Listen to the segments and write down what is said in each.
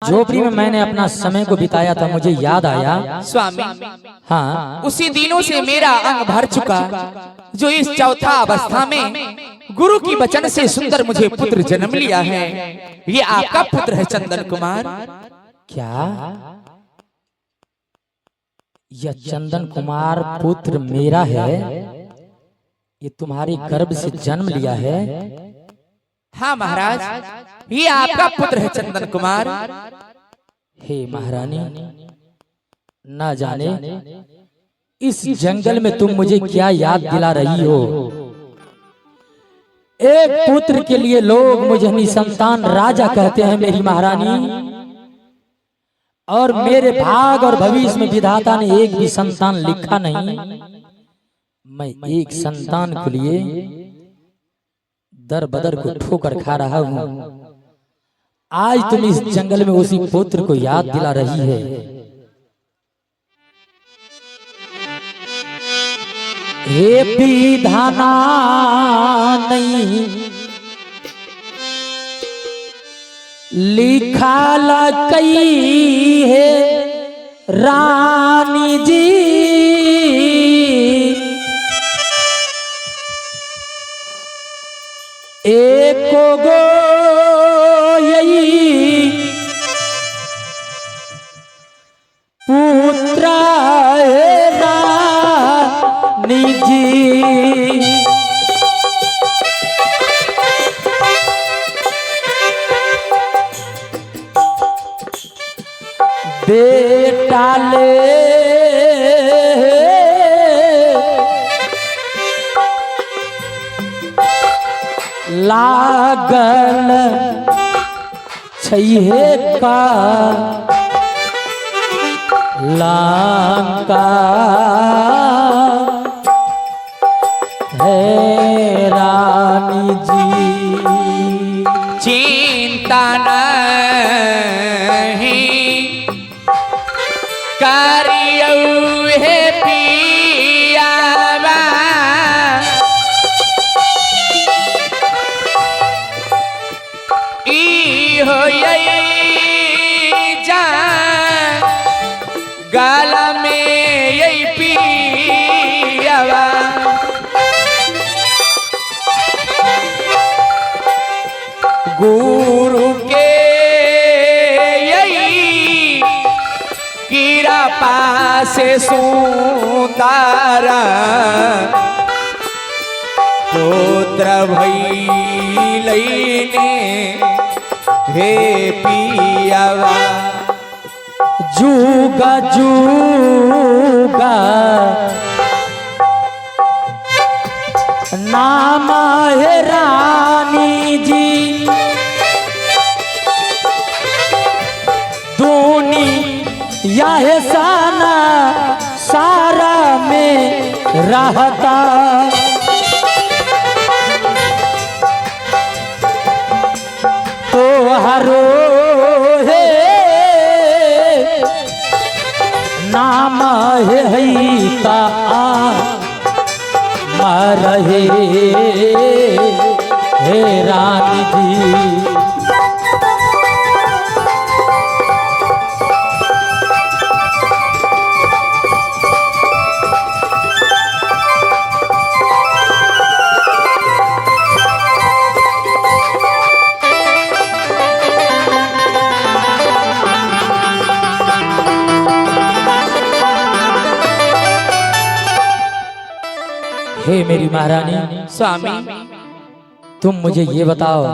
झोपड़ी में मैंने अपना समय को बिताया था, मुझे याद आया स्वामी। हाँ, उसी दिनों से मेरा अंग भर चुका, जो इस चौथा अवस्था में गुरु की वचन से सुंदर मुझे पुत्र जन्म लिया है। ये आपका पुत्र है चंदन कुमार। क्या यह चंदन कुमार पुत्र मेरा है? ये तुम्हारे गर्भ से जन्म लिया है? हाँ महाराज, ये आपका पुत्र है चंदन कुमार। हे महारानी, ना जाने इस जंगल में तुम मुझे क्या याद दिला रही हो। एक पुत्र के लिए लोग मुझे निसंतान राजा कहते हैं मेरी महारानी, और मेरे भाग और भविष्य में विधाता ने एक भी संतान लिखा नहीं। मैं एक संतान के लिए दर बदर को ठोकर खा रहा हूं। आज तुम इस जंगल में उसी पुत्र को याद दिला रही है। हे विधाना नहीं लिखा लकई है रानी जी, एको गो यही पुत्र है रानी जी। बेटा ले लागल छैहे का लंका है रानी जी। चिंता नहीं करियो हे पियावा, ई हो जा गाला में यही पियावा। गुरु के यही कीरा पासे सुंदरा पुत्र भइलैने हे पियावा। जुगा जुगा नाम है रानी जी, दुनिया है साना सारा में रहता। तो हरो है नाम है ता मरहे हे रानी जी। हे मेरी महारानी, स्वामी तुम मुझे ये बताओ,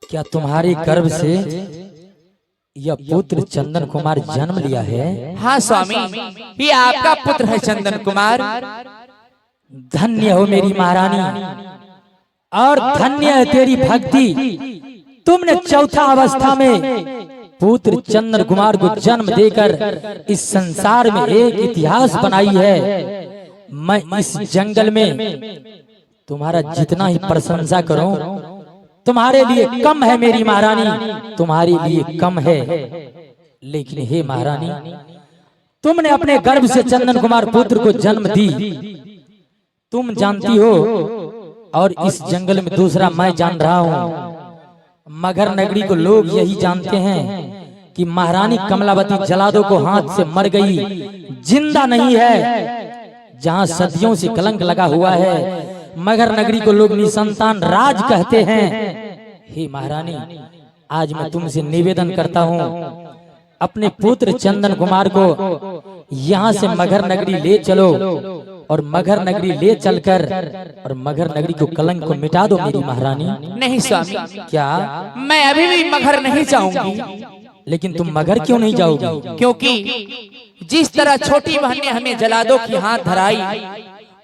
क्या तुम्हारे गर्भ से यह पुत्र चंदन कुमार जन्म लिया है? हाँ स्वामी, ये आपका पुत्र है चंदन कुमार। धन्य हो मेरी महारानी, और धन्य है तेरी भक्ति। तुमने चौथा अवस्था में पुत्र चंदन कुमार को जन्म देकर इस संसार में एक इतिहास बनाई है। मैं इस जंगल में तुम्हारा जितना ही प्रशंसा करूं तुम्हारे लिए कम है मेरी महारानी, तुम्हारे लिए कम है। लेकिन हे महारानी, तुमने अपने गर्भ से चंदन कुमार पुत्र को जन्म दी, तुम जानती हो, और इस जंगल में दूसरा मैं जान रहा हूं। मगर नगरी को लोग यही जानते हैं कि महारानी कमलावती जलादों को हाथ से मर गई, जिंदा नहीं है। जहां सदियों से कलंक लगा हुआ है, मगर नगरी को लोग निसंतान राज कहते हैं। हे महारानी, आज मैं तुमसे निवेदन करता हूँ, अपने पुत्र चंदन कुमार को यहाँ से मगर नगरी ले चलो और मगर नगरी ले चलकर और मगर नगरी को कलंक को मिटा दो मेरी महारानी। नहीं स्वामी, क्या मैं अभी भी मगर नहीं जाऊंगी। लेकिन तुम मगर क्यों नहीं जाओगी? क्योंकि जिस तरह छोटी बहन ने हमें जलादों की हाथ धराई,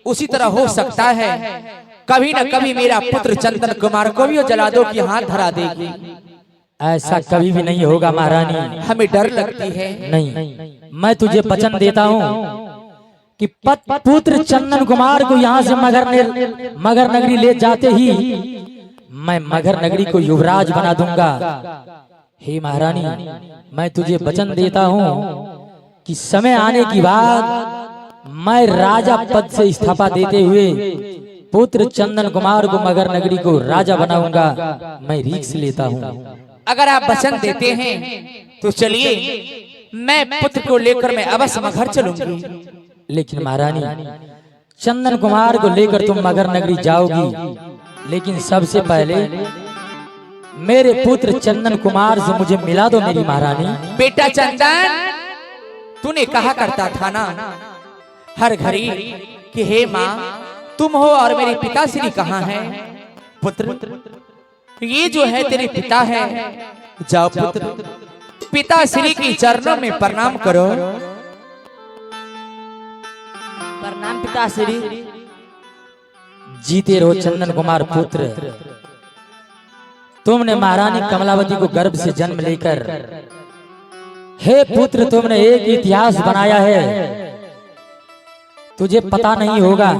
उसी तरह हो सकता है कभी न कभी मेरा पुत्र चंदन कुमार को भी वो जलादों की हाथ धरा देगी। ऐसा कभी भी नहीं होगा महारानी, हमें डर लगती है। नहीं, मैं तुझे वचन देता हूँ कि पुत्र चंदन कुमार को यहाँ से मगर नगरी ले जाते ही मैं मगर नगरी को युवराज बना दूंगा। हे महारानी, मैं तुझे वचन देता हूँ कि समय आने की बाद मैं राजा पद से इस्तीफा देते हुए पुत्र चंदन कुमार को मगर नगरी को राजा बनाऊंगा। मैं रिस्क लेता हूँ। अगर आप वचन देते हैं तो चलिए, मैं पुत्र को लेकर मैं अवश्य मगर चलूंगी। लेकिन महारानी, चंदन कुमार को लेकर तुम मगर नगरी जाओगी, लेकिन सबसे पहले मेरे पुत्र चंदन कुमार से मुझे मिला दो मेरी महारानी। बेटा चंदन, तूने कहा करता था ना हर घड़ी कि हे माँ तुम हो और मेरे पिताश्री कहाँ हैं? पुत्र, ये जो है तेरे पिता है, जाओ पुत्र पिताश्री की चरणों में प्रणाम करो। प्रणाम पिताश्री। जीते रहो चंदन कुमार पुत्र। तुमने महारानी कमलावती को गर्भ से जन्म लेकर, हे पुत्र, तुमने एक इतिहास बनाया है। तुझे पता नहीं होगा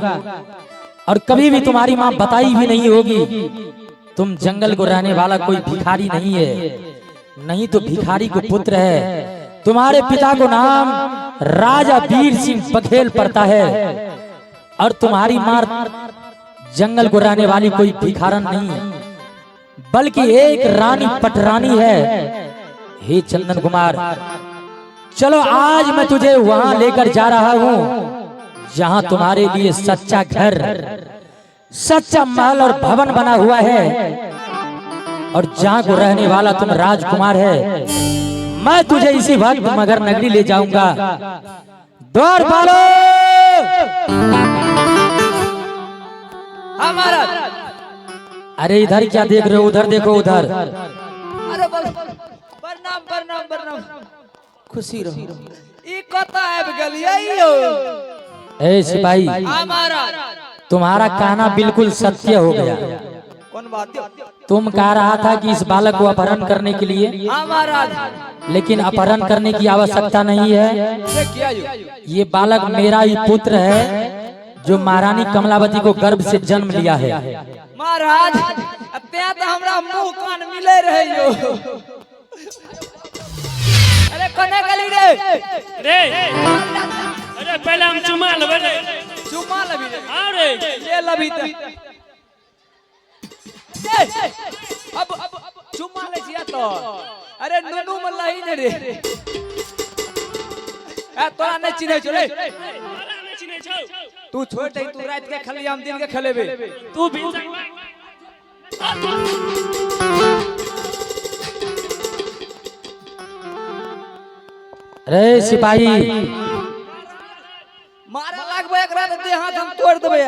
और कभी भी तुम्हारी माँ बताई भी नहीं होगी। तुम जंगल को रहने वाला कोई भिखारी नहीं है, नहीं तो भिखारी को पुत्र है। तुम्हारे पिता को नाम राजा वीर सिंह बघेल पड़ता है और तुम्हारी माँ जंगल को रहने वाली कोई भिखारन नहीं, बल्कि एक रानी पटरानी है। हे चंदन कुमार, चलो आज मैं तुझे वहां लेकर जा रहा हूँ जहां तुम्हारे लिए सच्चा घर, सच्चा महल और भवन बना हुआ है और जहां को रहने वाला तुम राजकुमार है। मैं तुझे इसी वक्त मगर नगरी ले जाऊंगा। द्वार पालो। हमारा अरे इधर क्या देख रहे हो? उधर देखो, उधर। अरे प्रणाम प्रणाम प्रणाम। खुशी रहो। ई कता आबि गेलियै? ए सिपाही, हमारा तुम्हारा कहना बिल्कुल सत्य हो गया। कौन बात? तुम कह रहा था कि इस बालक को अपहरण करने के लिए, हमारा लेकिन अपहरण करने की आवश्यकता नहीं है। ये बालक मेरा ही पुत्र है जो महारानी कमलावती को गर्भ से जन्म लिया है। महाराज, अत्या तो हमरा मुंह कान मिले रहे यो। अरे कने गली रे अरे पहले हम चुमा लेबे रे। चुमा लबी रे। हां रे, ले लबी त अब चुमा ले जिया तो। अरे नुनू मल्लाही ने रे। ए तोरा नहीं चिन्हे छो रे। तू छोड़ दे, तू रात के खेली, हम दिन के खेलेबे। तू भी रे सिपाही, मारा लागबे एकरा दे हाथ हम तोड़ देबे।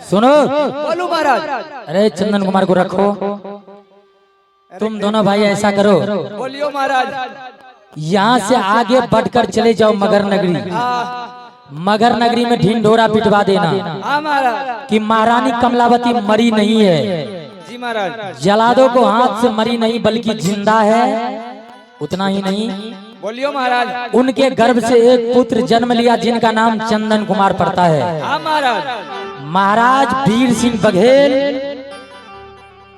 सुनो। बोलू महाराज। अरे चंदन कुमार को रखो। तुम दोनों भाई ऐसा करो, बोलियो महाराज। यहाँ से आगे बढ़कर चले जाओ मगर नगरी। मगर नगरी में ढिंढोरा पिटवा देना हाँ महाराज। कि महारानी कमलावती मरी नहीं है। जी महाराज। जलादों को हाथ से मरी नहीं बल्कि जिंदा है। उतना ही नहीं, बोलियो महाराज। उनके गर्भ से एक पुत्र जन्म लिया जिनका नाम चंदन कुमार पड़ता है। हाँ महाराज। महाराज वीर सिंह बघेल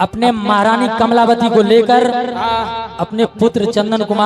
अपने महारानी कमलावती को लेकर अपने पुत्र चंदन कुमार